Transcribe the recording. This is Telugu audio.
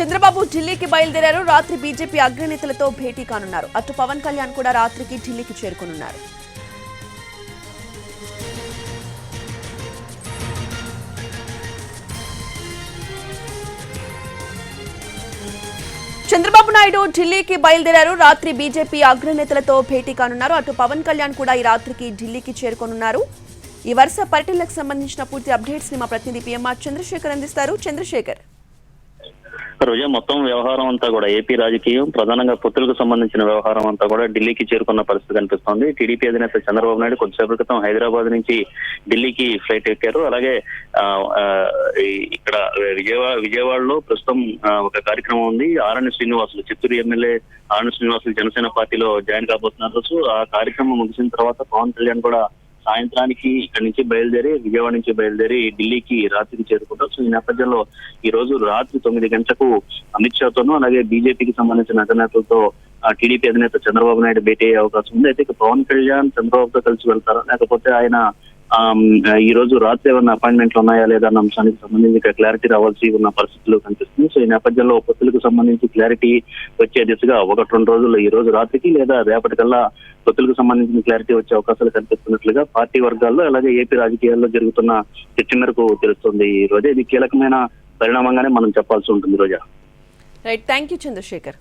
చంద్రబాబు ఢిల్లీకి బయలుదేరారు. రాత్రి బీజేపీ అగ్రనేతలతో భేటీ కానున్నారు. అటు పవన్ కళ్యాణ్ కూడా రాత్రికి ఢిల్లీకి చేరుకున్నారు. చంద్రబాబు నాయుడు ఢిల్లీకి బయలుదేరారు. రాత్రి బీజేపీ అగ్రనేతలతో భేటీ కానున్నారు. అటు పవన్ కళ్యాణ్ కూడా ఈ రాత్రికి ఢిల్లీకి చేరుకోనున్నారు. ఈ వరుస పర్యటనలకు సంబంధించిన పూర్తి అప్డేట్స్ ని మా ప్రతినిధి పిఎంఆర్ చంద్రశేఖర్ అందిస్తారు. చంద్రశేఖర్, రోజు మొత్తం వ్యవహారం అంతా కూడా ఏపీ రాజకీయం, ప్రధానంగా పొత్తులకు సంబంధించిన వ్యవహారం అంతా కూడా ఢిల్లీకి చేరుకున్న పరిస్థితి కనిపిస్తోంది. టీడీపీ అధినేత చంద్రబాబు నాయుడు కొద్దిసేపటి క్రితం హైదరాబాద్ నుంచి ఢిల్లీకి ఫ్లైట్ ఎక్కారు. అలాగే ఇక్కడ విజయవాడలో ప్రస్తుతం ఒక కార్యక్రమం ఉంది. ఆరణి శ్రీనివాసులు, చిత్తూరు ఎమ్మెల్యే ఆరణి శ్రీనివాసులు జనసేన పార్టీలో జాయిన్ కాబోతున్నారు. సో ఆ కార్యక్రమం ముగిసిన తర్వాత పవన్ కళ్యాణ్ కూడా సాయంత్రానికి ఇక్కడ నుంచి బయలుదేరి విజయవాడ నుంచి బయలుదేరి ఢిల్లీకి రాత్రికి చేరుకుంటారు. సో ఈ నేపథ్యంలో ఈ రోజు రాత్రి 9 గంటలకు అమిత్ షాతోనూ అలాగే బీజేపీకి సంబంధించిన అధినేతలతో టీడీపీ అధినేత చంద్రబాబు నాయుడు భేటీ అయ్యే అవకాశం ఉంది. అయితే పవన్ కళ్యాణ్ చంద్రబాబుతో కలిసి వెళ్తారా, లేకపోతే ఆయన ఈ రోజు రాత్రి ఏమన్నా అపాయింట్మెంట్లు ఉన్నాయా లేదా అన్న అంశానికి సంబంధించి క్లారిటీ రావాల్సి ఉన్న పరిస్థితులు కనిపిస్తుంది. సో ఈ నేపథ్యంలో పొత్తులకు సంబంధించి క్లారిటీ వచ్చే దిశగా 1-2 రోజుల్లో ఈ రోజు రాత్రికి లేదా రేపటికల్లా పొత్తులకు సంబంధించిన క్లారిటీ వచ్చే అవకాశాలు కనిపిస్తున్నట్లుగా పార్టీ వర్గాల్లో అలాగే ఏపీ రాజకీయాల్లో జరుగుతున్న చర్చ మేరకు తెలుస్తుంది. ఈ రోజే ఇది కీలకమైన పరిణామంగానే మనం చెప్పాల్సి ఉంటుంది. రోజా, రైట్, థ్యాంక్ యూ చంద్రశేఖర్.